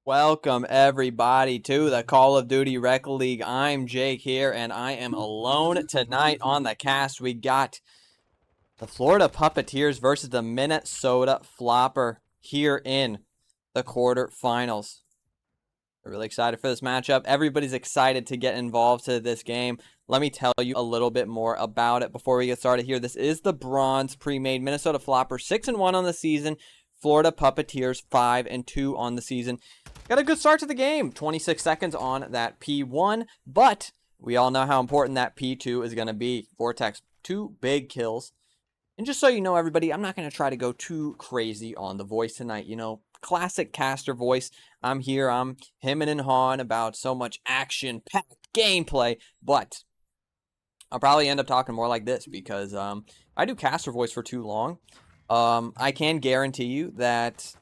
Welcome everybody to the Call of Duty Rec League. I'm Jake here, and I am alone tonight on the cast. We got the Florida Puppeteers versus the Minnesota Floppr here in the quarterfinals. We're really excited for this matchup. Everybody's excited to get involved to this game. Let me tell you a little bit more about it before we get started here. This is the Bronze Premade. Minnesota Floppr 6-1 on the season. Florida Puppeteers 5-2 on the season. Got a good start to the game. 26 seconds on that P1, but we all know how important that P2 is going to be. Vortex, 2 big kills. And just so you know, everybody, I'm not going to try to go too crazy on the voice tonight. You know, classic caster voice. I'm here, I'm hemming and hawing about so much action-packed gameplay, but I'll probably end up talking more like this because I do caster voice for too long. I can guarantee you that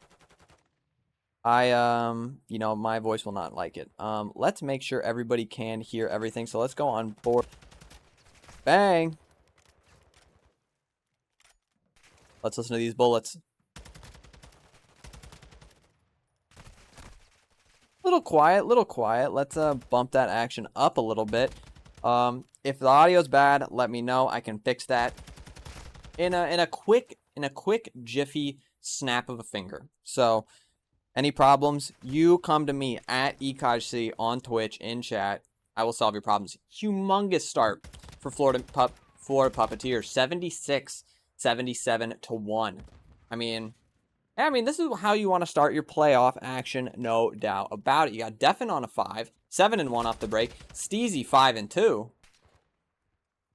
my voice will not like it. Let's make sure everybody can hear everything. So let's go on board. Bang. Let's listen to these bullets. Little quiet. Let's bump that action up a little bit. If the audio's bad, let me know. I can fix that in a quick jiffy snap of a finger. So any problems, you come to me at EKC on Twitch in chat. I will solve your problems. Humongous start for Florida Puppeteers. 76-77-1. I mean, this is how you want to start your playoff action, no doubt about it. You got Defen on a 5, 7-1 off the break, Steezy 5-2.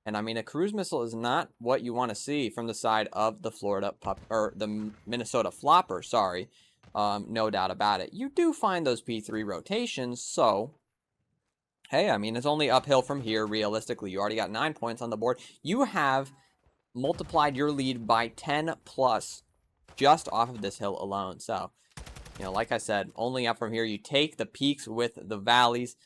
And I mean, a cruise missile is not what you want to see from the side of the the Minnesota Floppr, sorry. No doubt about it. You do find those P3 rotations, so hey, I mean, it's only uphill from here, realistically. You already got 9 points on the board. You have multiplied your lead by 10 plus just off of this hill alone. So, you know, like I said, only up from here. You take the peaks with the valleys,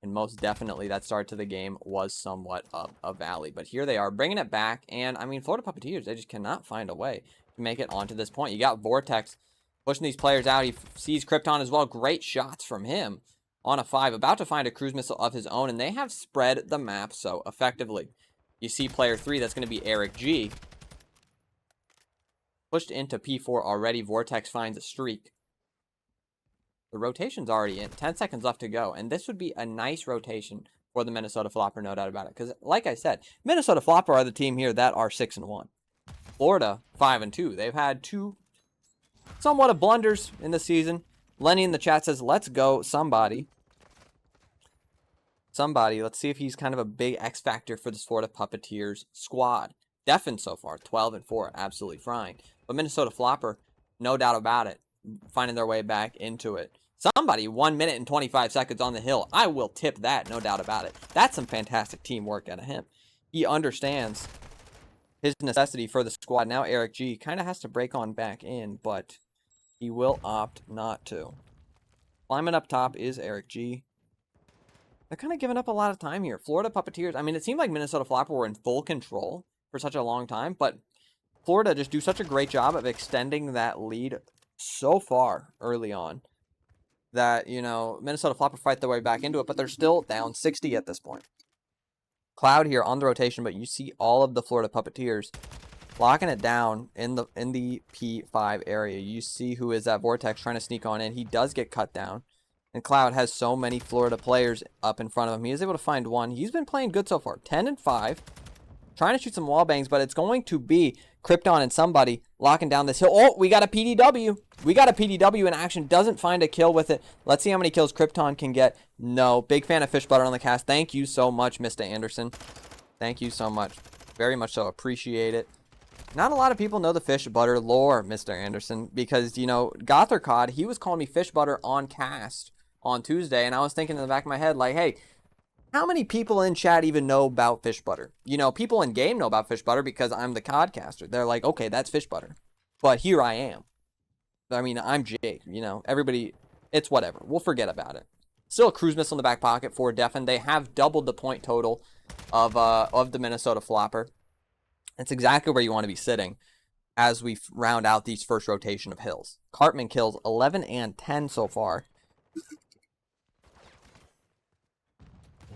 and most definitely that start to the game was somewhat of a valley. But here they are, bringing it back, and I mean, Florida Puppeteers, they just cannot find a way to make it onto this point. You got Vortex pushing these players out. He sees Krypton as well. Great shots from him on a 5. About to find a cruise missile of his own, and they have spread the map so effectively. You see player 3, that's going to be Eric G. Pushed into P4 already. Vortex finds a streak. The rotation's already in. 10 seconds left to go, and this would be a nice rotation for the Minnesota Floppr, no doubt about it. Because, like I said, Minnesota Floppr are the team here that are 6-1. Florida, 5-2. They've had 2 somewhat of blunders in the season. Lenny in the chat says, let's go, somebody. Let's see if he's kind of a big X factor for this Florida Puppeteers squad. Defen so far, 12-4, absolutely frying. But Minnesota Floppr, no doubt about it, finding their way back into it. Somebody, 1 minute and 25 seconds on the hill. I will tip that, no doubt about it. That's some fantastic teamwork out of him. He understands his necessity for the squad. Now Eric G kind of has to break on back in, but he will opt not to. Climbing up top is Eric G. They're kind of giving up a lot of time here. Florida Puppeteers, I mean, it seemed like Minnesota Floppr were in full control for such a long time, but Florida just do such a great job of extending that lead so far early on that, you know, Minnesota Floppr fight their way back into it, but they're still down 60 at this point. Cloud here on the rotation, but you see all of the Florida Puppeteers locking it down in the P5 area. You see who is that Vortex trying to sneak on in. He does get cut down. And Cloud has so many Florida players up in front of him. He is able to find one. He's been playing good so far. 10-5. Trying to shoot some wall bangs, but it's going to be Krypton and somebody locking down this hill. Oh, we got a PDW. We got a PDW in action. Doesn't find a kill with it. Let's see how many kills Krypton can get. No. Big fan of Fish Butter on the cast. Thank you so much, Mr. Anderson. Thank you so much. Very much so. Appreciate it. Not a lot of people know the Fish Butter lore, Mr. Anderson, because, you know, Gothercod, he was calling me Fish Butter on cast on Tuesday, and I was thinking in the back of my head, like, hey, how many people in chat even know about Fish Butter? You know, people in game know about Fish Butter because I'm the codcaster. They're like, okay, that's Fish Butter. But here I am. I mean, I'm Jake, you know. Everybody, it's whatever. We'll forget about it. Still a cruise missile in the back pocket for Defen. They have doubled the point total of the Minnesota Floppr. It's exactly where you want to be sitting as we round out these first rotation of hills. Cartman kills 11 and 10 so far.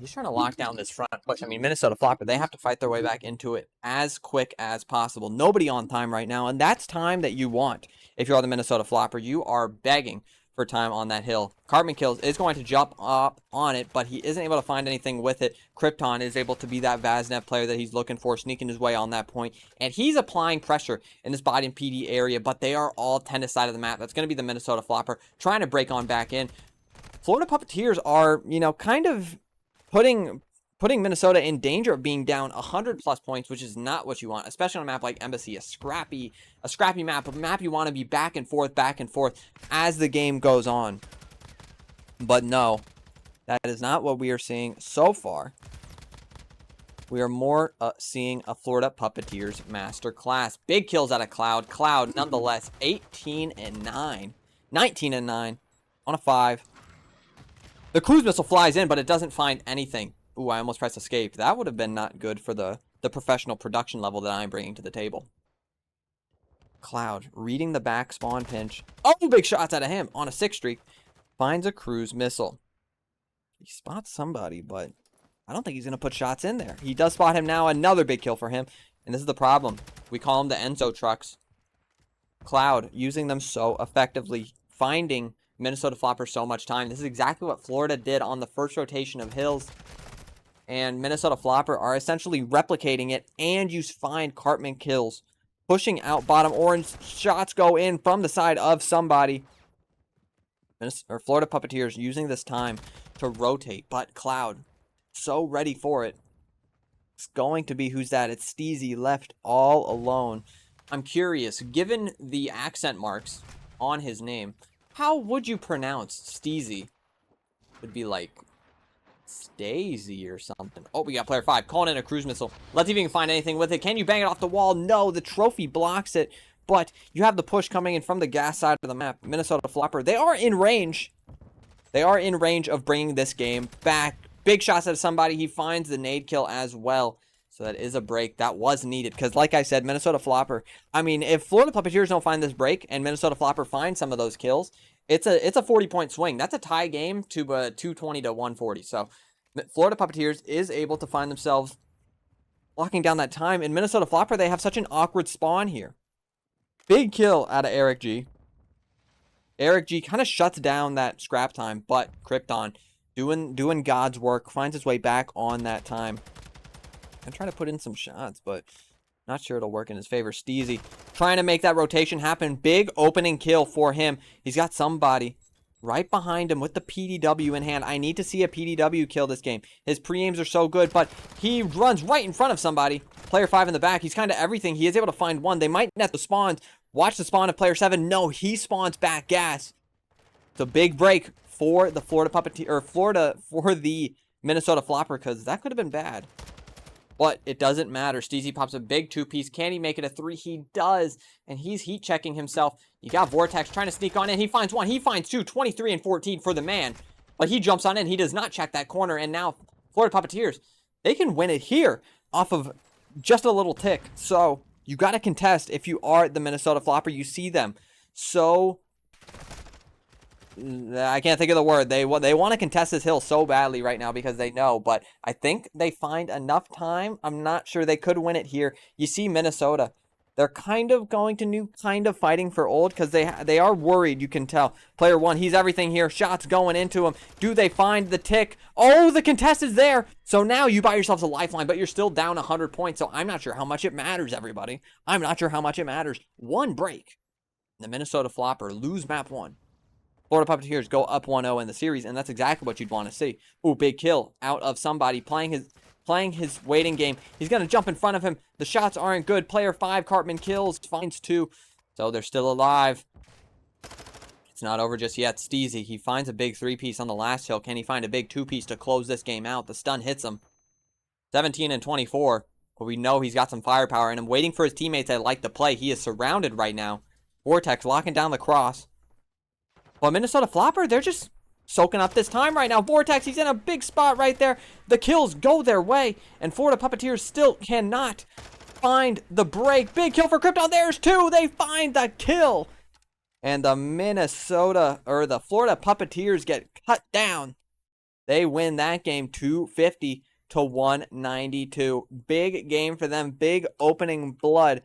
He's trying to lock down this front push. I mean, Minnesota Floppr, they have to fight their way back into it as quick as possible. Nobody on time right now, and that's time that you want. If you're the Minnesota Floppr, you are begging for time on that hill. Cartman Kills is going to jump up on it, but he isn't able to find anything with it. Krypton is able to be that Vaznev player that he's looking for, sneaking his way on that point, and he's applying pressure in this body and PD area, but they are all tennis side of the map. That's going to be the Minnesota Floppr trying to break on back in. Florida Puppeteers are, you know, kind of putting Minnesota in danger of being down 100+ points, which is not what you want, especially on a map like Embassy, a scrappy map, a map you want to be back and forth as the game goes on. But no, that is not what we are seeing so far. We are more seeing a Florida Puppeteers masterclass. Big kills out of Cloud. Cloud, nonetheless, 18-9, 19-9 on a 5. The cruise missile flies in, but it doesn't find anything. Ooh, I almost pressed escape. That would have been not good for the professional production level that I'm bringing to the table. Cloud, reading the back spawn pinch. Oh, big shots out of him on a 6 streak. Finds a cruise missile. He spots somebody, but I don't think he's going to put shots in there. He does spot him now. Another big kill for him. And this is the problem. We call them the Enzo trucks. Cloud, using them so effectively. Finding Minnesota Floppr so much time. This is exactly what Florida did on the first rotation of hills. And Minnesota Floppr are essentially replicating it. And you find Cartman Kills. Pushing out bottom orange. Shots go in from the side of somebody. Florida Puppeteers using this time to rotate. But Cloud, so ready for it. It's going to be, who's that? It's Steezy left all alone. I'm curious, given the accent marks on his name, how would you pronounce Steezy? Would be like Stazy or something. Oh, we got player 5 calling in a cruise missile. Let's see if you can find anything with it. Can you bang it off the wall? No, the trophy blocks it. But you have the push coming in from the gas side of the map. Minnesota Floppr, they are in range. They are in range of bringing this game back. Big shots at somebody. He finds the nade kill as well. So that is a break that was needed. Because like I said, Minnesota Floppr, I mean, if Florida Puppeteers don't find this break and Minnesota Floppr finds some of those kills, it's a 40-point swing. That's a tie game to 220 to 140. So Florida Puppeteers is able to find themselves locking down that time. And Minnesota Floppr, they have such an awkward spawn here. Big kill out of Eric G. Eric G kind of shuts down that scrap time, but Krypton doing God's work, finds his way back on that time. I'm trying to put in some shots, but not sure it'll work in his favor. Steezy trying to make that rotation happen. Big opening kill for him. He's got somebody right behind him with the PDW in hand. I need to see a PDW kill this game. His pre-aims are so good, but he runs right in front of somebody. Player 5 in the back. He's kind of everything. He is able to find one. They might net the spawns. Watch the spawn of player 7. No, he spawns back gas. It's a big break for the Florida Puppeteer, or Florida for the Minnesota Floppr, because that could have been bad. But it doesn't matter. Steezy pops a big 2-piece. Can he make it a 3? He does. And he's heat checking himself. You got Vortex trying to sneak on in. He finds 1. He finds 2. 23 and 14 for the man. But he jumps on in. He does not check that corner. And now Florida Puppeteers, they can win it here off of just a little tick. So you got to contest if you are the Minnesota Floppr. You see them. So I can't think of the word. They want to contest this hill so badly right now because they know. But I think they find enough time. I'm not sure they could win it here. You see Minnesota. They're kind of going to new kind of fighting for old because they are worried. You can tell. Player 1, he's everything here. Shots going into him. Do they find the tick? Oh, the contest is there. So now you buy yourselves a lifeline, but you're still down 100 points. So I'm not sure how much it matters, everybody. I'm not sure how much it matters. One break. The Minnesota Floppr lose map 1. Florida Puppeteers go up 1-0 in the series, and that's exactly what you'd want to see. Ooh, big kill out of somebody playing his waiting game. He's going to jump in front of him. The shots aren't good. Player 5, Cartman Kills, finds 2. So they're still alive. It's not over just yet. Steezy, he finds a big 3-piece on the last hill. Can he find a big 2-piece to close this game out? The stun hits him. 17 and 24. But we know he's got some firepower in him. Waiting for his teammates that like to play. He is surrounded right now. Vortex locking down the cross. But Minnesota Floppr, they're just soaking up this time right now. Vortex, he's in a big spot right there. The kills go their way. And Florida Puppeteers still cannot find the break. Big kill for Krypton. There's 2. They find the kill. And the Florida Puppeteers get Cut down. They win that game 250 to 192. Big game for them. Big opening blood.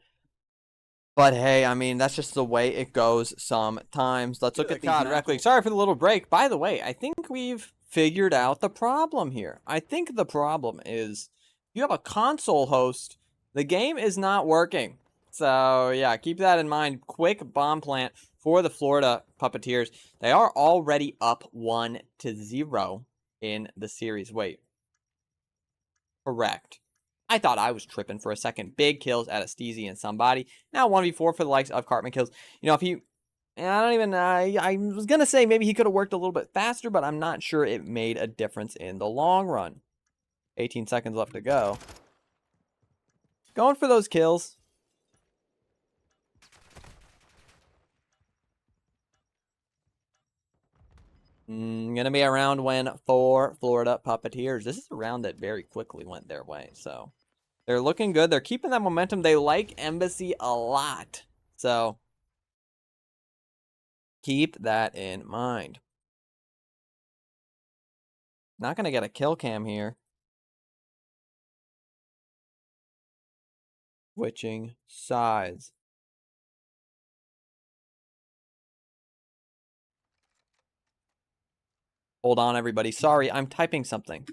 But hey, I mean, that's just the way it goes sometimes. Let's look at the COD Rec League. Sorry for the little break. By the way, I think we've figured out the problem here. I think the problem is you have a console host. The game is not working. So, yeah, keep that in mind. Quick bomb plant for the Florida Puppeteers. They are already up 1-0 in the series. Wait. Correct. I thought I was tripping for a second. Big kills out of Steezy and somebody. Now 1v4 for the likes of Cartman kills. You know, if he... I was going to say maybe he could have worked a little bit faster, but I'm not sure it made a difference in the long run. 18 seconds left to go. Going for those kills. Gonna be a round win for Florida Puppeteers. This is a round that very quickly went their way, so they're looking good. They're keeping that momentum. They like Embassy a lot, so keep that in mind. Not gonna get a kill cam here. Switching sides. Hold on, everybody. Sorry, I'm typing something.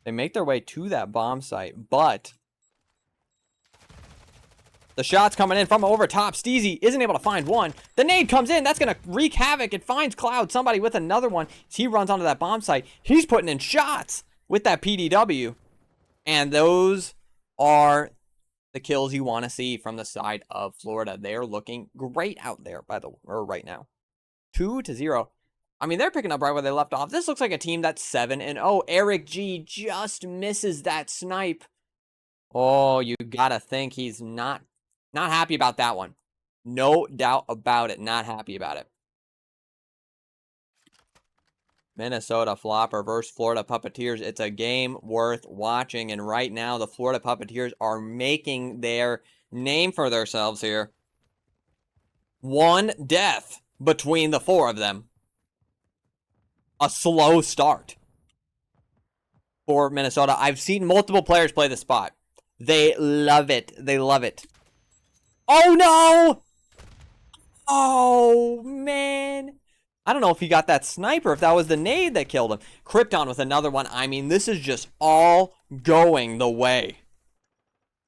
They make their way to that bomb site, but the shot's coming in from over top. Steezy isn't able to find one. The nade comes in. That's going to wreak havoc. It finds Cloud. Somebody with another one. He runs onto that bomb site. He's putting in shots with that PDW. And those are the kills you want to see from the side of Florida. They're looking great out there right now. 2-0. I mean, they're picking up right where they left off. This looks like a team that's 7-0. Eric G just misses that snipe. Oh, you got to think he's not happy about that one. No doubt about it. Not happy about it. Minnesota Floppr versus Florida Puppeteers. It's a game worth watching. And right now, the Florida Puppeteers are making their name for themselves here. One death between the four of them. A slow start for Minnesota. I've seen multiple players play the spot. They love it. They love it. Oh, no! Oh, man. I don't know if he got that sniper, if that was the nade that killed him. Krypton with another one. I mean, this is just all going the way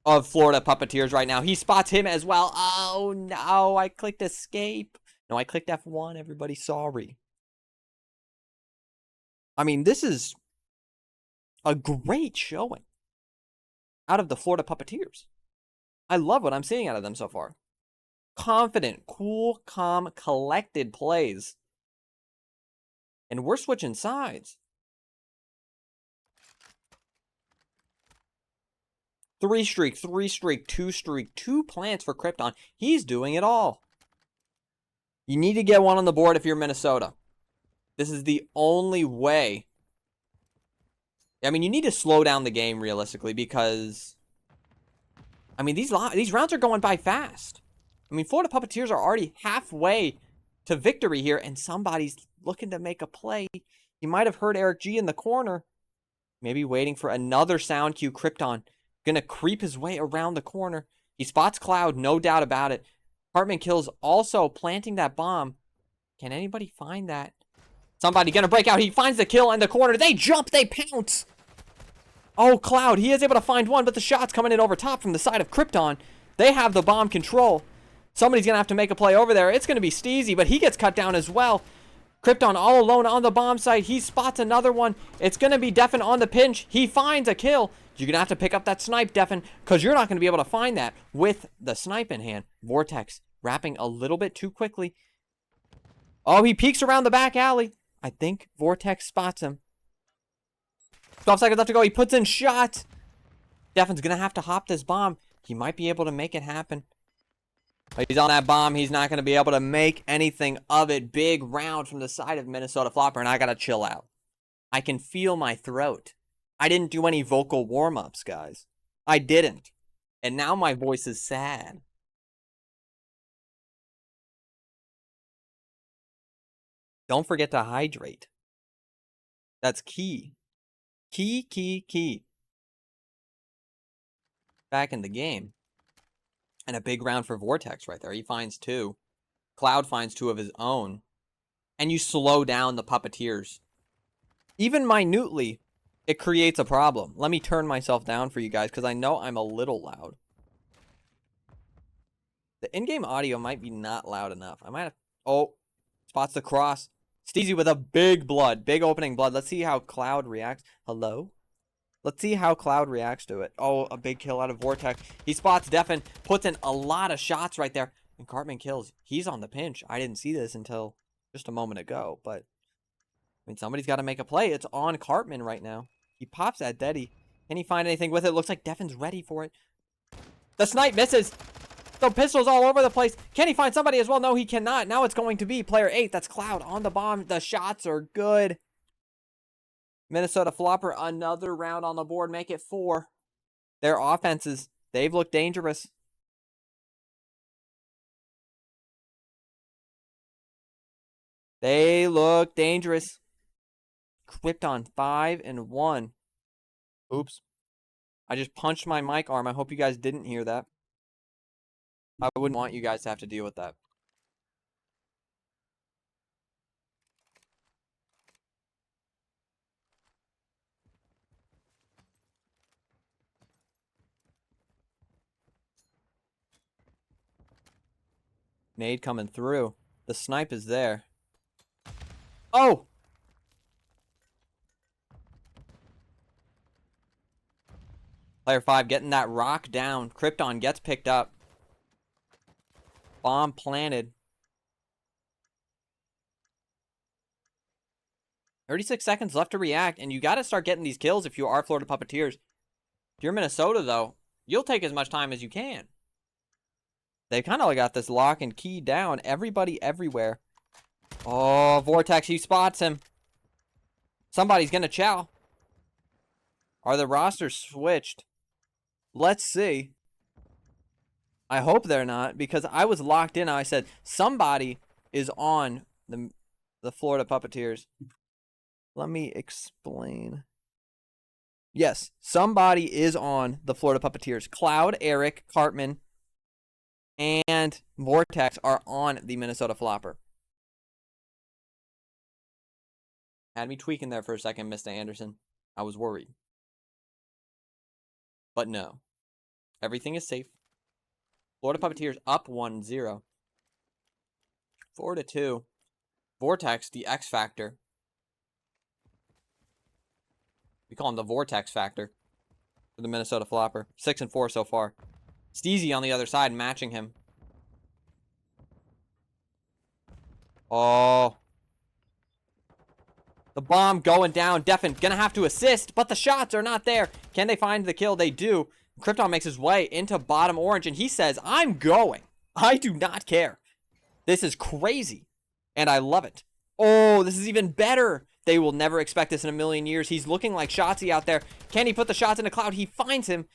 of Florida Puppeteers right now. He spots him as well. Oh, no. I clicked escape. No, I clicked F1. Everybody, sorry. I mean, this is a great showing out of the Florida Puppeteers. I love what I'm seeing out of them so far. Confident, cool, calm, collected plays. And we're switching sides. 3 streak, 3 streak, 2 streak, 2 plants for Krypton. He's doing it all. You need to get one on the board if you're Minnesota. This is the only way. I mean, you need to slow down the game realistically because, I mean, these rounds are going by fast. I mean, Florida Puppeteers are already halfway to victory here, and somebody's looking to make a play. You might have heard Eric G in the corner. Maybe waiting for another sound cue. Krypton going to creep his way around the corner. He spots Cloud, no doubt about it. Hartman kills also planting that bomb. Can anybody find that? Somebody going to break out. He finds the kill in the corner. They jump. They pounce. Oh, Cloud. He is able to find one, but the shot's coming in over top from the side of Krypton. They have the bomb control. Somebody's going to have to make a play over there. It's going to be Steezy, but he gets cut down as well. Krypton all alone on the bomb site. He spots another one. It's going to be Defen on the pinch. He finds a kill. You're going to have to pick up that snipe, Defen, because you're not going to be able to find that with the snipe in hand. Vortex wrapping a little bit too quickly. Oh, he peeks around the back alley. I think Vortex spots him. 12 seconds left to go. He puts in shot. Defen's going to have to hop this bomb. He might be able to make it happen. He's on that bomb. He's not going to be able to make anything of it. Big round from the side of Minnesota Floppr, and I got to chill out. I can feel my throat. I didn't do any vocal warm-ups, guys. I didn't. And now my voice is sad. Don't forget to hydrate. That's key. Key. Back in the game. And a big round for Vortex right there. He finds 2. Cloud finds 2 of his own. And you slow down the Puppeteers. Even minutely, it creates a problem. Let me turn myself down for you guys, because I know I'm a little loud. The in-game audio might be not loud enough. I might have... Oh, spots the cross. Steezy with a big opening blood. Let's see how Cloud reacts. Hello? Let's see how Cloud reacts to it. Oh, a big kill out of Vortex. He spots Defen, puts in a lot of shots right there. And Cartman kills. He's on the pinch. I didn't see this until just a moment ago. But, I mean, somebody's got to make a play. It's on Cartman right now. He pops at Deddy. Can he find anything with it? Looks like Defen's ready for it. The snipe misses. The pistol's all over the place. Can he find somebody as well? No, he cannot. Now it's going to be player 8. That's Cloud on the bomb. The shots are good. Minnesota Floppr, another round on the board. Make it 4. Their offenses, they've looked dangerous. They look dangerous. Krypton 5-1. Oops. I just punched my mic arm. I hope you guys didn't hear that. I wouldn't want you guys to have to deal with that. Nade coming through. The snipe is there. Oh! Player 5 getting that rock down. Krypton gets picked up. Bomb planted. 36 seconds left to react, and you got to start getting these kills if you are Florida Puppeteers. If you're Minnesota, though, you'll take as much time as you can. They kind of got this lock and key down. Everybody everywhere. Oh, Vortex, he spots him. Somebody's going to chow. Are the rosters switched? Let's see. I hope they're not, because I was locked in. I said, somebody is on the Florida Puppeteers. Let me explain. Yes, somebody is on the Florida Puppeteers. Cloud, Eric, Cartman, and Vortex are on the Minnesota Floppr. Had me tweaking there for a second, Mr. Anderson. I was worried. But no. Everything is safe. Florida Puppeteers up 1-0. 4-2. Vortex, the X Factor. We call him the Vortex Factor for the Minnesota Floppr. 6-4 so far. Steezy on the other side matching him. Oh. The bomb going down. Defen gonna have to assist, but the shots are not there. Can they find the kill? They do. Krypton makes his way into bottom orange, and he says, I'm going. I do not care. This is crazy, and I love it. Oh, this is even better. They will never expect this in a million years. He's looking like Shotzi out there. Can he put the shots into Cloud? He finds him.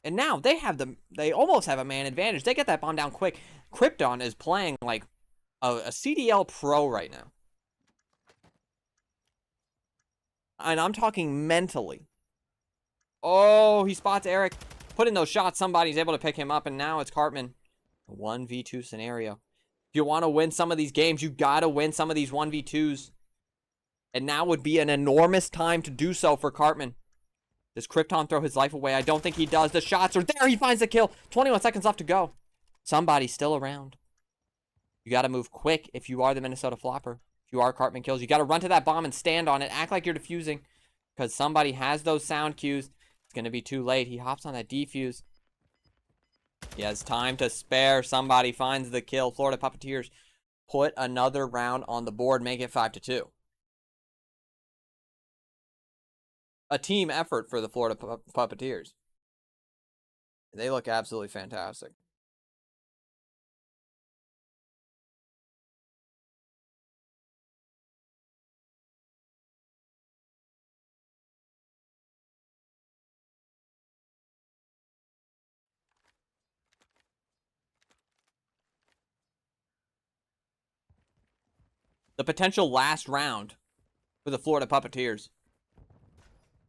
And now they almost have a man advantage. They get that bomb down quick. Krypton is playing like a CDL pro right now. And I'm talking mentally. Oh, he spots Eric. Put in those shots. Somebody's able to pick him up. And now it's Cartman. 1v2 scenario. If you want to win some of these games, you got to win some of these 1v2s. And now would be an enormous time to do so for Cartman. Does Krypton throw his life away? I don't think he does. The shots are there. He finds the kill. 21 seconds left to go. Somebody's still around. You got to move quick if you are the Minnesota Floppr. If you are Cartman Kills, you got to run to that bomb and stand on it. Act like you're defusing. Because somebody has those sound cues. It's going to be too late. He hops on that defuse. He has time to spare. Somebody finds the kill. Florida Puppeteers put another round on the board. Make it 5-2. A team effort for the Florida Puppeteers. They look absolutely fantastic. The potential last round for the Florida Puppeteers.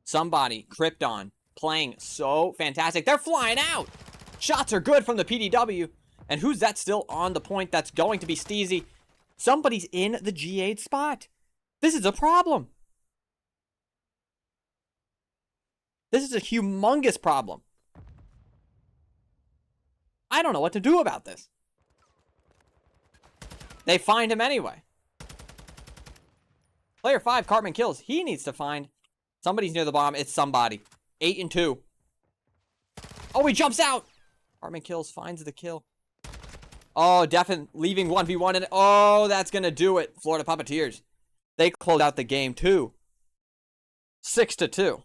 Somebody, Krypton, playing so fantastic. They're flying out. Shots are good from the PDW. And who's that still on the point? That's going to be Steezy. Somebody's in the G8 spot. This is a problem. This is a humongous problem. I don't know what to do about this. They find him anyway. Player 5, Cartman kills. He needs to find. Somebody's near the bomb. It's somebody. 8 and 2. Oh, he jumps out. Cartman kills, finds the kill. Oh, Defin leaving 1v1. And oh, that's going to do it. Florida Puppeteers. They closed out the game too. 6-2.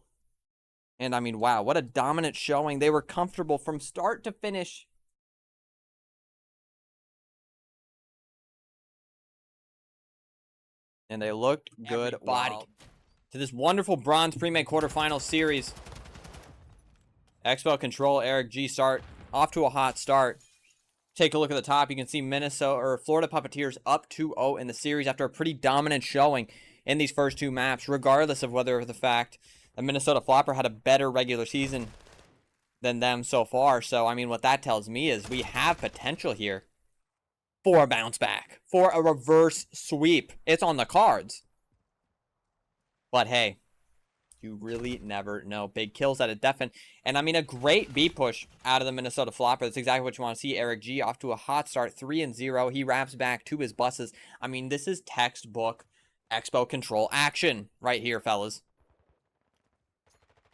And I mean, wow, what a dominant showing. They were comfortable from start to finish. And they looked good. Wow. To this wonderful Bronze Premade quarterfinal series. Expo Control, Eric G start. Off to a hot start. Take a look at the top. You can see Florida Puppeteers up 2-0 in the series after a pretty dominant showing in these first two maps, regardless of whether the fact that Minnesota Floppr had a better regular season than them so far. So, I mean, what that tells me is we have potential here for a bounce back, for a reverse sweep. It's on the cards. But hey, you really never know. Big kills out of Defin. And I mean, a great B push out of the Minnesota Floppr. That's exactly what you want to see. Eric G off to a hot start, 3-0. He wraps back to his buses. I mean, this is textbook Expo Control action right here, fellas.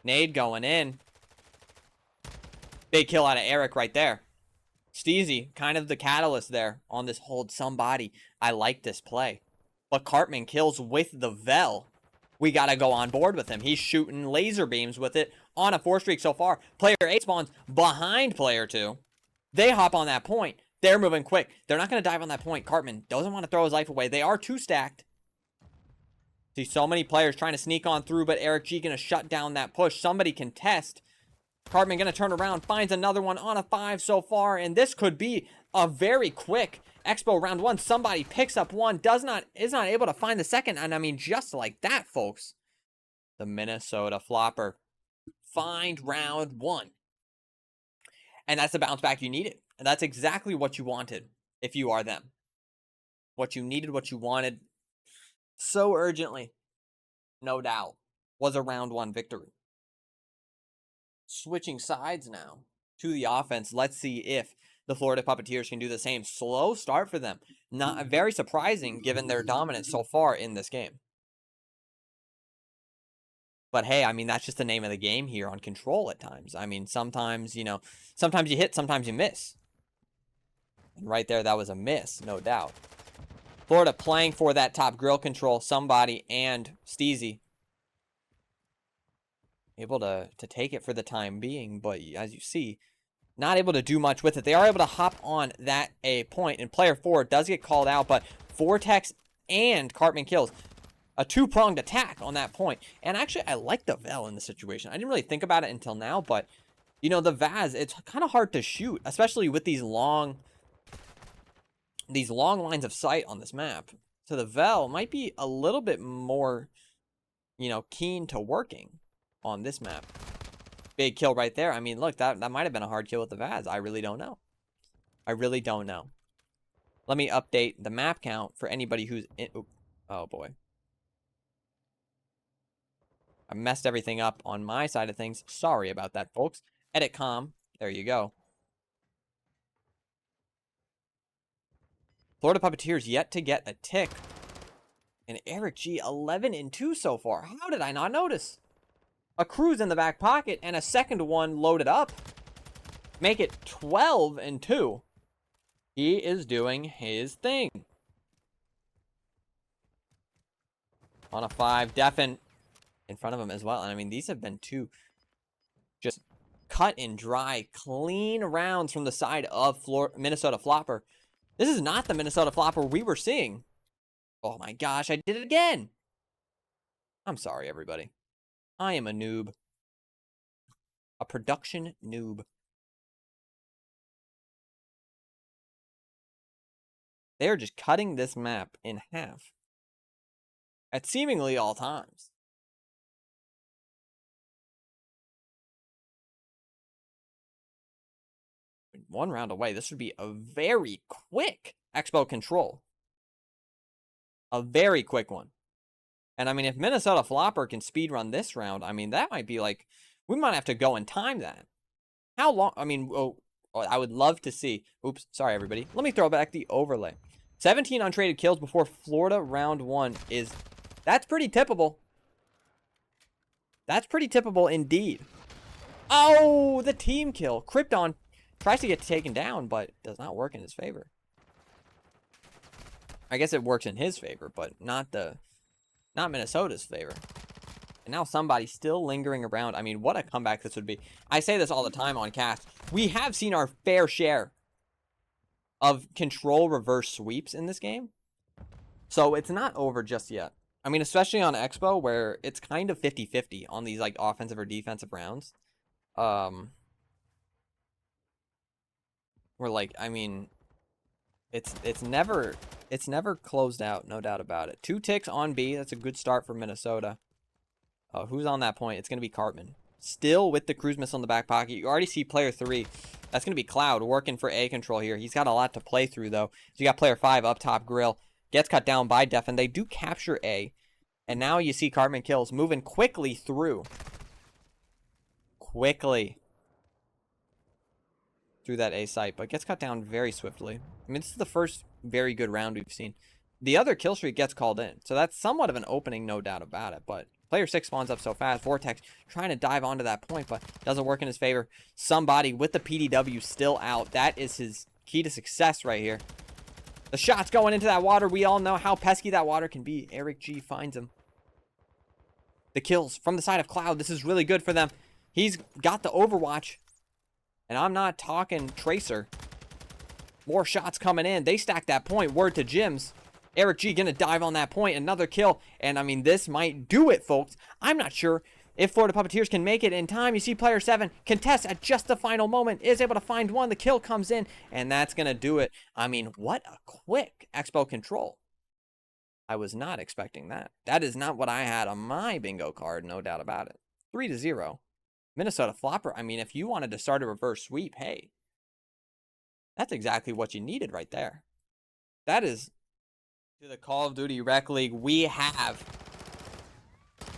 Nade going in. Big kill out of Eric right there. Steezy, kind of the catalyst there on this hold somebody. I like this play. But Cartman kills with the Vel. We got to go on board with him. He's shooting laser beams with it on a 4 streak so far. Player 8 spawns behind player 2. They hop on that point. They're moving quick. They're not going to dive on that point. Cartman doesn't want to throw his life away. They are 2 stacked. See so many players trying to sneak on through, but Eric G going to shut down that push. Somebody can test. Cartman going to turn around, finds another one on a 5 so far, and this could be a very quick Expo round 1. Somebody picks up one, is not able to find the second, and I mean, just like that, folks, the Minnesota Floppr find round 1. And that's the bounce back you needed. And that's exactly what you wanted if you are them. What you needed, what you wanted so urgently, no doubt, was a round 1 victory. Switching sides now to the offense. Let's see if the Florida Puppeteers can do the same. Slow start for them. Not very surprising given their dominance so far in this game. But hey, I mean, that's just the name of the game here on Control at times. I mean, sometimes, sometimes you hit, sometimes you miss. And right there, that was a miss, no doubt. Florida playing for that top grill control, somebody and Steezy. Able to take it for the time being, but as you see, not able to do much with it. They are able to hop on that A point, and player 4 does get called out, but Vortex and Cartman kills. A 2-pronged attack on that point. And actually, I like the Vel in this situation. I didn't really think about it until now, but, the Vaz, it's kind of hard to shoot, especially with these long lines of sight on this map. So the Vel might be a little bit more, keen to working on this map. Big kill right there. I mean, look, that might have been a hard kill with the Vaz. I really don't know. Let me update the map count for anybody who's in. Oh, boy. I messed everything up on my side of things. Sorry about that, folks. Edit com. There you go. Florida Puppeteers yet to get a tick. And Eric G, 11-2 so far. How did I not notice? A cruise in the back pocket and a second one loaded up. Make it 12-2. He is doing his thing. On a 5, Defin in front of him as well. And I mean, these have been 2 just cut and dry, clean rounds from the side of Minnesota Floppr. This is not the Minnesota Floppr we were seeing. Oh my gosh, I did it again. I'm sorry, everybody. I am a noob. A production noob. They're just cutting this map in half. at seemingly all times. One round away. This would be a very quick Expo control. A very quick one. And I mean, if Minnesota Floppr can speedrun this round, I mean, that might be like, we might have to go and time that. How long? I mean, I would love to see. Oops, sorry, everybody. Let me throw back the overlay. 17 untraded kills before Florida round 1 is... That's pretty tippable. That's pretty tippable indeed. Oh, the team kill. Krypton tries to get taken down, but does not work in his favor. I guess it works in his favor, but not Minnesota's favor. And now somebody's still lingering around. I mean, what a comeback this would be. I say this all the time on cast. We have seen our fair share of control reverse sweeps in this game. So it's not over just yet. I mean, especially on Expo, where it's kind of 50-50 on these like offensive or defensive rounds. Where like, I mean, it's never closed out, no doubt about it. 2 ticks on B. That's a good start for Minnesota. Who's on that point? It's going to be Cartman. Still with the cruise missile in the back pocket. You already see player 3. That's going to be Cloud working for A control here. He's got a lot to play through, though. So you got player 5 up top, Grill. Gets cut down by Def, and they do capture A. And now you see Cartman kills moving quickly through. Quickly. Through that A site, but gets cut down very swiftly. I mean, this is the first very good round we've seen. The other kill streak gets called in. So that's somewhat of an opening, no doubt about it. But player 6 spawns up so fast. Vortex trying to dive onto that point, but doesn't work in his favor. Somebody with the PDW still out. That is his key to success right here. The shot's going into that water. We all know how pesky that water can be. Eric G finds him. The kills from the side of Cloud. This is really good for them. He's got the Overwatch. And I'm not talking Tracer. More shots coming in. They stack that point. Word to Jims. Eric G gonna dive on that point. Another kill. And I mean, this might do it, folks. I'm not sure if Florida Puppeteers can make it in time. You see player 7 contest at just the final moment. Is able to find one. The kill comes in. And that's gonna do it. I mean, what a quick Expo control. I was not expecting that. That is not what I had on my bingo card. No doubt about it. 3-0. Minnesota Floppr, I mean, if you wanted to start a reverse sweep, hey, that's exactly what you needed right there. That is to the Call of Duty Rec League. We have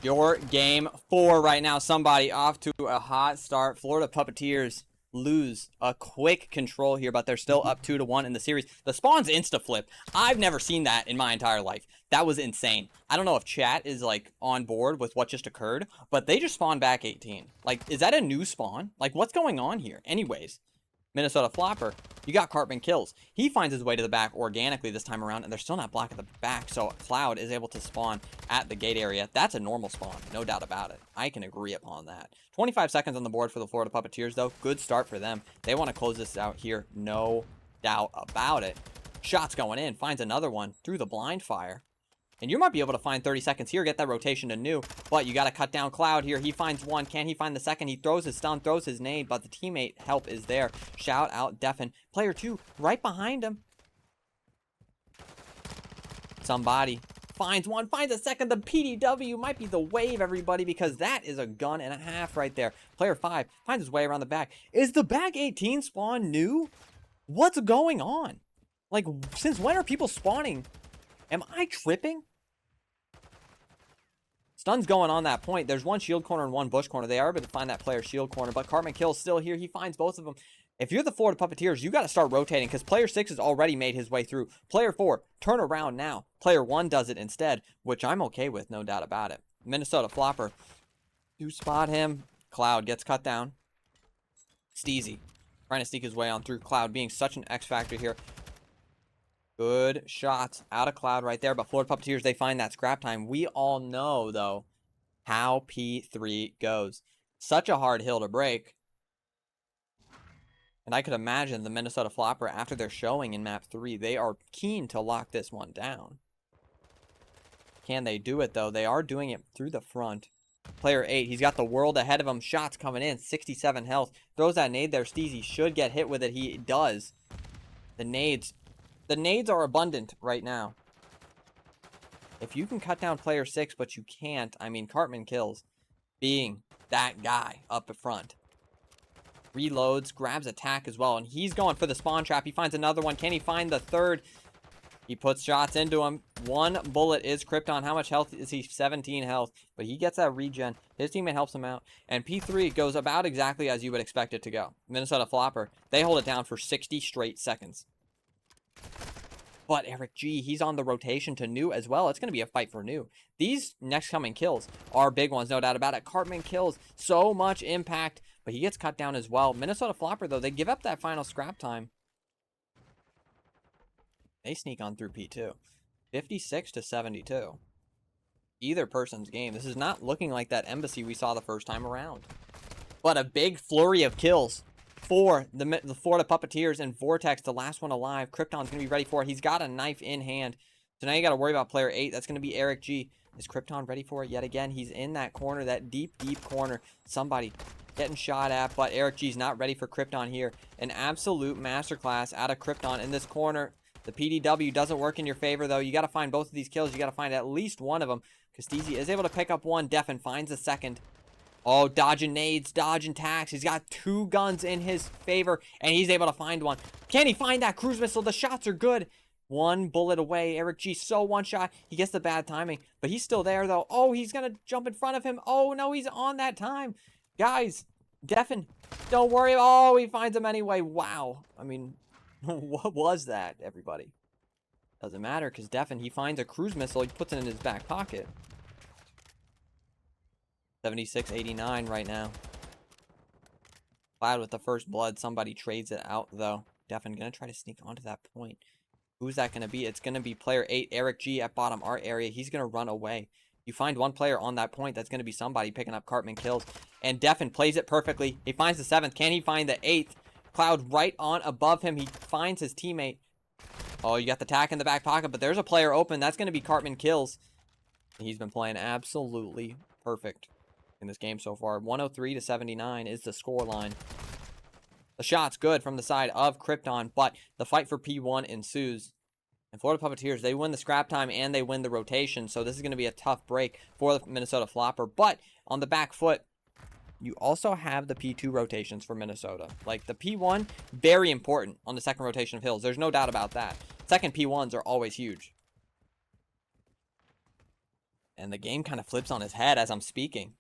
your game 4 right now. Somebody off to a hot start. Florida Puppeteers lose a quick control here, but they're still up 2-1 in the series. The spawn's insta-flip. I've never seen that in my entire life. That was insane. I don't know if chat is like on board with what just occurred, but they just spawned back 18. Like, is that a new spawn? Like, what's going on here? Anyways, Minnesota Floppr, you got Cartman kills. He finds his way to the back organically this time around, and they're still not blocking the back, so Cloud is able to spawn at the gate area. That's a normal spawn, no doubt about it. I can agree upon that. 25 seconds on the board for the Florida Puppeteers, though. Good start for them. They want to close this out here, no doubt about it. Shots going in, finds another one through the blind fire. And you might be able to find 30 seconds here, get that rotation to new. But you got to cut down Cloud here. He finds one. Can he find the second? He throws his stun, throws his nade, but the teammate help is there. Shout out Defen. Player 2 right behind him. Somebody finds one, finds a second. The PDW might be the wave, everybody, because that is a gun and a half right there. Player 5 finds his way around the back. Is the back 18 spawn new? What's going on? Like, since when are people spawning? Am I tripping? Stun's going on that point. There's one shield corner and one bush corner. They are able to find that player shield corner, but Cartman kills still here. He finds both of them. If you're the Florida Puppeteers, you got to start rotating because player 6 has already made his way through. Player 4, turn around now. Player 1 does it instead, which I'm okay with, no doubt about it. Minnesota Floppr, you spot him. Cloud gets cut down. Steezy trying to sneak his way on through. Cloud being such an X factor here. Good shots out of Cloud right there. But Florida Puppeteers, they find that scrap time. We all know, though, how P3 goes. Such a hard hill to break. And I could imagine the Minnesota Floppr, after their showing in map 3, they are keen to lock this one down. Can they do it, though? They are doing it through the front. Player 8, he's got the world ahead of him. Shots coming in. 67 health. Throws that nade there. Steezy should get hit with it. He does. The nades are abundant right now. If you can cut down player 6, but you can't, I mean, Cartman kills being that guy up front. Reloads, grabs attack as well, and he's going for the spawn trap. He finds another one. Can he find the third? He puts shots into him. One bullet is Krypton. How much health is he? 17 health, but he gets that regen. His teammate helps him out, and P3 goes about exactly as you would expect it to go. Minnesota Floppr, they hold it down for 60 straight seconds. But Eric G, he's on the rotation to New as well. It's going to be a fight for New. These next coming kills are big ones, no doubt about it. Cartman kills, so much impact, but he gets cut down as well. Minnesota Floppr, though, they give up that final scrap time. They sneak on through P2. 56 to 72. Either person's game. This is not looking like that embassy we saw the first time around. But a big flurry of kills for the Florida Puppeteers, and Vortex, the last one alive. Krypton's going to be ready for it. He's got a knife in hand. So now you got to worry about player 8. That's going to be Eric G. Is Krypton ready for it yet again? He's in that corner, that deep, deep corner. Somebody getting shot at, but Eric G's not ready for Krypton here. An absolute masterclass out of Krypton in this corner. The PDW doesn't work in your favor, though. You got to find both of these kills. You got to find at least one of them. Castizi is able to pick up one. Defen finds a second. Oh, dodging nades, dodging tacks. He's got 2 guns in his favor, and he's able to find one. Can he find that cruise missile? The shots are good. 1 bullet away. Eric G, so one shot. He gets the bad timing, but he's still there, though. Oh, he's going to jump in front of him. Oh, no, he's on that time. Guys, Defen, don't worry. Oh, he finds him anyway. Wow. I mean, what was that, everybody? Doesn't matter, because Defen, he finds a cruise missile. He puts it in his back pocket. 76-89 right now. Cloud with the first blood. Somebody trades it out, though. Defen going to try to sneak onto that point. Who's that going to be? It's going to be player 8, Eric G, at bottom art area. He's going to run away. You find one player on that point, that's going to be somebody picking up Cartman kills. And Defen plays it perfectly. He finds the 7th. Can he find the 8th? Cloud right on above him. He finds his teammate. Oh, you got the tack in the back pocket, but there's a player open. That's going to be Cartman kills. He's been playing absolutely perfect in this game so far. 103 to 79 is the score line. The shot's good from the side of Krypton, but the fight for P1 ensues. And Florida Puppeteers, they win the scrap time and they win the rotation, so this is going to be a tough break for the Minnesota Floppr. But on the back foot, you also have the P2 rotations for Minnesota. Like the P1, very important on the second rotation of hills. There's no doubt about that. Second P1s are always huge. And the game kind of flips on his head as I'm speaking.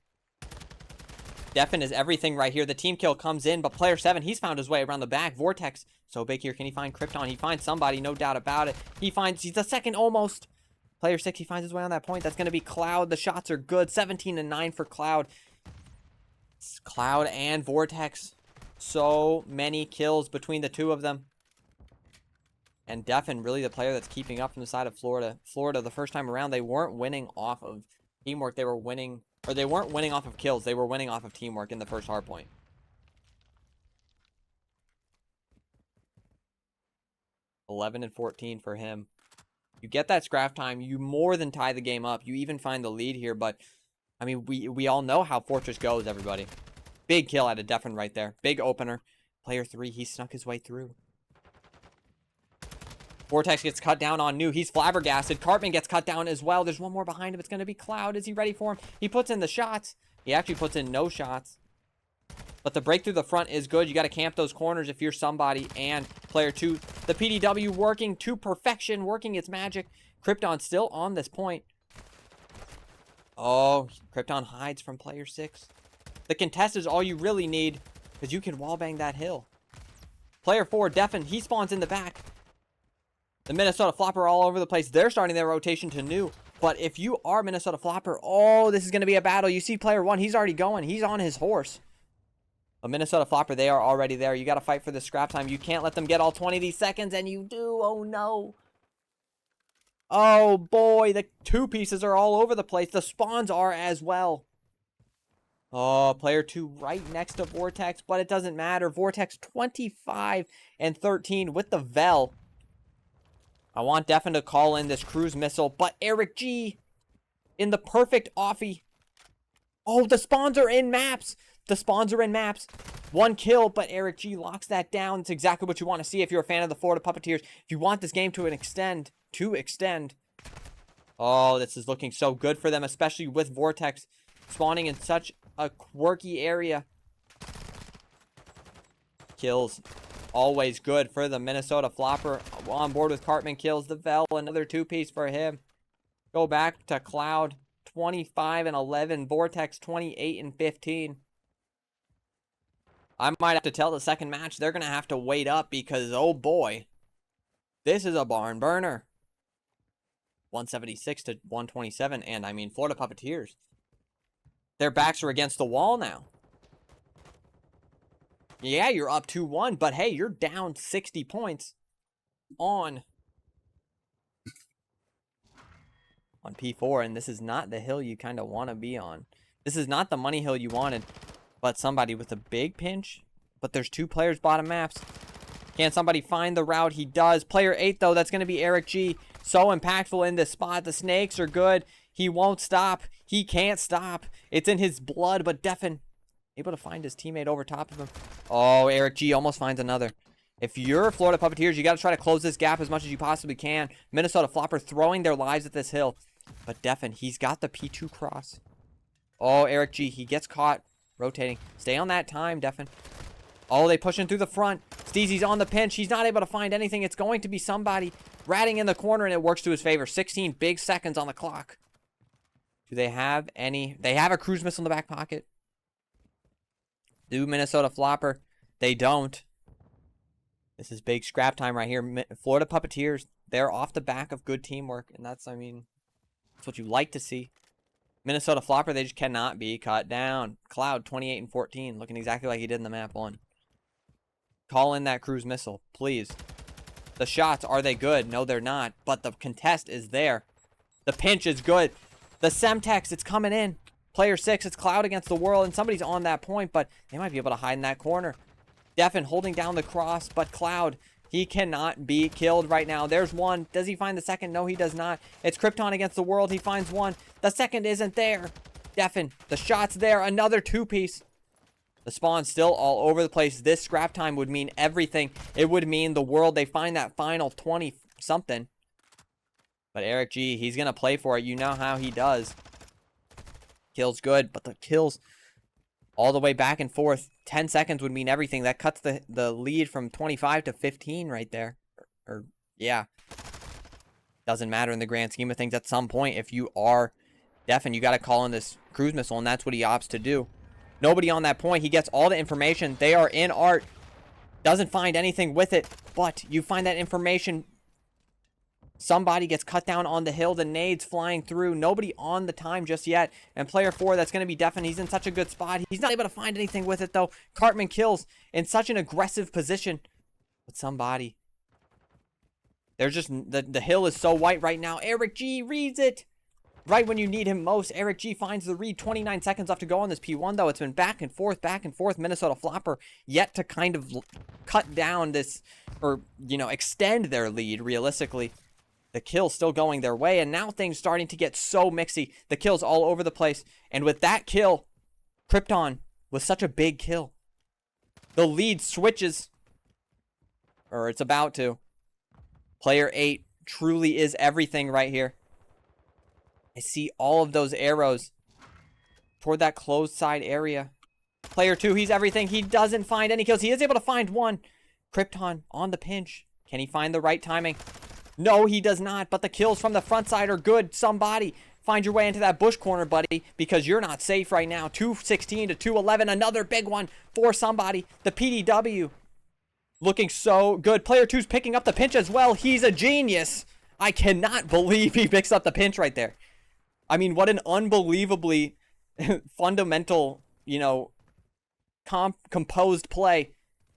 Defen is everything right here. The team kill comes in, but player 7, he's found his way around the back. Vortex, so big here. Can he find Krypton? He finds somebody, no doubt about it. He's the second almost. Player 6, he finds his way on that point. That's going to be Cloud. The shots are good. 17 to 9 for Cloud. It's Cloud and Vortex. So many kills between the two of them. And Defen, really the player that's keeping up from the side of Florida. Florida, the first time around, they weren't winning off of teamwork. They were winning, or they weren't winning off of kills. They were winning off of teamwork in the first hard point. $11 and 14 for him. You get that scrap time. You more than tie the game up. You even find the lead here. But, I mean, we all know how Fortress goes, everybody. Big kill out of Defen right there. Big opener. Player 3, he snuck his way through. Vortex gets cut down on New. He's flabbergasted. Cartman gets cut down as well. There's one more behind him. It's going to be Cloud. Is he ready for him? He puts in the shots. He actually puts in no shots. But the break through the front is good. You got to camp those corners if you're somebody. And player 2, the PDW working to perfection, working its magic. Krypton still on this point. Oh, Krypton hides from player 6. The contest is all you really need, because you can wallbang that hill. Player 4, Defen, he spawns in the back. The Minnesota Floppr are all over the place. They're starting their rotation to New. But if you are Minnesota Floppr, oh, this is going to be a battle. You see player 1, he's already going. He's on his horse. But Minnesota Floppr, they are already there. You got to fight for the scrap time. You can't let them get all 20 of these seconds, and you do. Oh, no. Oh, boy. The 2 pieces are all over the place. The spawns are as well. Oh, player 2 right next to Vortex, but it doesn't matter. Vortex 25 and 13 with the Vel. I want Defen to call in this cruise missile, but Eric G in the perfect offie. Oh, the spawns are in maps. The spawns are in maps. 1 kill, but Eric G locks that down. It's exactly what you want to see if you're a fan of the Florida Puppeteers. If you want this game to extend, Oh, this is looking so good for them, especially with Vortex spawning in such a quirky area. Kills. Always good for the Minnesota Floppr. On board with Cartman. Kills the Vel. Another 2-piece for him. Go back to Cloud. 25 and 11. Vortex 28 and 15. I might have to tell the second match they're going to have to wait up because, oh boy, this is a barn burner. 176 to 127. And I mean, Florida Puppeteers, their backs are against the wall now. Yeah, you're up 2-1, but hey, you're down 60 points on P4, and this is not the hill you kind of want to be on. This is not the money hill you wanted, but somebody with a big pinch. But there's 2 players bottom maps. Can somebody find the route? He does. Player 8, though, that's going to be Eric G. So impactful in this spot. The snakes are good. He won't stop. He can't stop. It's in his blood, but Defen able to find his teammate over top of him. Oh, Eric G almost finds another. If you're Florida Puppeteers, you got to try to close this gap as much as you possibly can. Minnesota Floppr throwing their lives at this hill. But Defen, he's got the P2 cross. Oh, Eric G, he gets caught rotating. Stay on that time, Defen. Oh, they pushing through the front. Steezy's on the pinch. He's not able to find anything. It's going to be somebody ratting in the corner, and it works to his favor. 16 big seconds on the clock. Do they have any? They have a cruise missile in the back pocket. Do Minnesota Floppr? They don't. This is big scrap time right here. Florida Puppeteers, they're off the back of good teamwork, and that's, I mean, that's what you like to see. Minnesota Floppr, they just cannot be cut down. Cloud, 28 and 14, looking exactly like he did in the map 1. Call in that cruise missile, please. The shots, are they good? No, they're not, but the contest is there. The pinch is good. The Semtex, it's coming in. Player 6, it's Cloud against the world, and somebody's on that point, but they might be able to hide in that corner. Defen holding down the cross, but Cloud, he cannot be killed right now. There's one. Does he find the second? No, he does not. It's Krypton against the world. He finds one. The second isn't there. Defen, the shot's there. Another 2-piece. The spawn's still all over the place. This scrap time would mean everything. It would mean the world. They find that final 20-something. But Eric G, he's going to play for it. You know how he does. Kills good, but the kills all the way back and forth. 10 seconds would mean everything. That cuts the lead from 25 to 15 right there. Or yeah. Doesn't matter in the grand scheme of things. At some point, if you are Defen, you got to call in this cruise missile, and that's what he opts to do. Nobody on that point. He gets all the information. They are in art. Doesn't find anything with it, but you find that information. Somebody gets cut down on the hill. The nades flying through. Nobody on the time just yet. And player 4, that's going to be Defen. He's in such a good spot. He's not able to find anything with it, though. Cartman kills in such an aggressive position. But somebody. They're just... The hill is so white right now. Eric G reads it. Right when you need him most. Eric G finds the read. 29 seconds left to go on this P1, though. It's been back and forth, back and forth. Minnesota Floppr yet to kind of cut down this... Or, you know, extend their lead, realistically. The kill's still going their way, and now things starting to get so mixy. The kill's all over the place. And with that kill, Krypton was such a big kill. The lead switches. Or it's about to. Player 8 truly is everything right here. I see all of those arrows toward that closed side area. Player 2, he's everything. He doesn't find any kills. He is able to find one. Krypton on the pinch. Can he find the right timing? No, he does not, but the kills from the front side are good. Somebody find your way into that bush corner, buddy, because you're not safe right now. 216 to 211, another big one for somebody. The PDW looking so good. Player 2's picking up the pinch as well. He's a genius. I cannot believe he picks up the pinch right there. I mean, what an unbelievably fundamental, you know, composed play.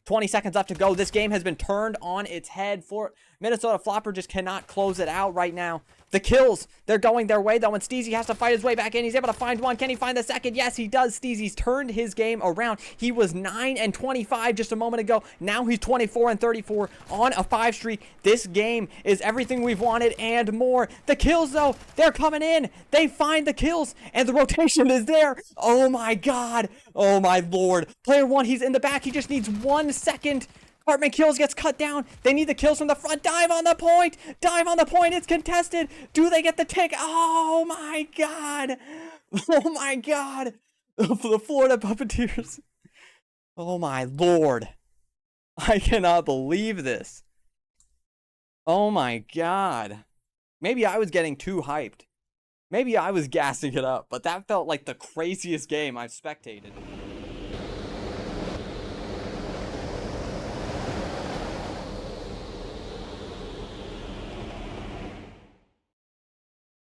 20 seconds left to go. This game has been turned on its head. For Minnesota Floppr just cannot close it out right now. The kills, they're going their way, though, and Steezy has to fight his way back in. He's able to find one. Can he find the second? Yes, he does. Steezy's turned his game around. He was 9 and 25 just a moment ago. Now he's 24 and 34 on a 5 streak. This game is everything we've wanted and more. The kills, though, they're coming in. They find the kills, and the rotation is there. Oh, my God. Oh, my Lord. Player 1, he's in the back. He just needs 1 second. Hartman kills, gets cut down. They need the kills from the front. Dive on the point. Dive on the point. It's contested. Do they get the tick? Oh my god. Oh my god. The Florida Puppeteers. Oh my lord. I cannot believe this. Oh my god. Maybe I was getting too hyped. Maybe I was gassing it up, but that felt like the craziest game I've spectated.